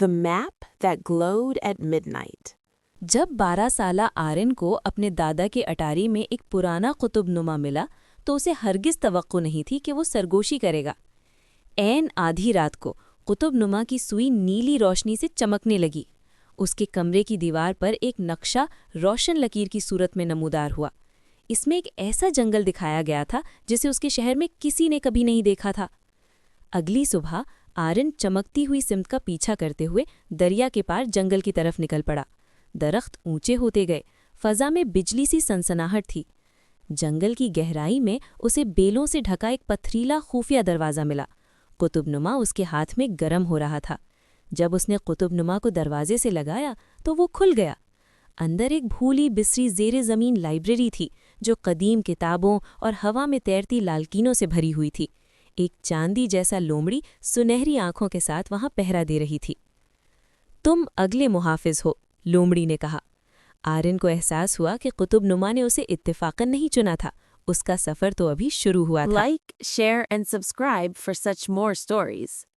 The map that glowed at midnight. جب 12 سالہ آرن کو اپنے دادا کے اٹاری میں ایک پرانا قطب نما ملا تو اسے ہرگز توقع نہیں تھی کہ وہ سرگوشی کرے گا۔ عین آدھی رات کو قطب نما کی سوئی نیلی روشنی سے چمکنے لگی۔ اس کے کمرے کی دیوار پر ایک نقشہ روشن لکیر کی صورت میں نمودار ہوا۔ اس میں ایک ایسا جنگل دکھایا گیا تھا جسے اس کے شہر میں کسی نے کبھی نہیں دیکھا تھا۔ اگلی صبح آرن چمکتی ہوئی سمت کا پیچھا کرتے ہوئے دریا کے پار جنگل کی طرف نکل پڑا۔ درخت اونچے ہوتے گئے، فضا میں بجلی سی سنسناہٹ تھی۔ جنگل کی گہرائی میں اسے بیلوں سے ڈھکا ایک پتھریلا خفیہ دروازہ ملا۔ قطب نما اس کے ہاتھ میں گرم ہو رہا تھا۔ جب اس نے قطب نما کو دروازے سے لگایا تو وہ کھل گیا۔ اندر ایک بھولی بسری زیر زمین لائبریری تھی جو قدیم کتابوں اور ہوا میں تیرتی لالکینوں سے بھری ہوئی تھی۔ ایک چاندی جیسا لومڑی سنہری آنکھوں کے ساتھ وہاں پہرا دے رہی تھی۔ تم اگلے محافظ ہو، لومڑی نے کہا۔ آرن کو احساس ہوا کہ قطب نما نے اسے اتفاقاً نہیں چنا تھا، اس کا سفر تو ابھی شروع ہوا تھا۔ Like, share and subscribe for such more stories.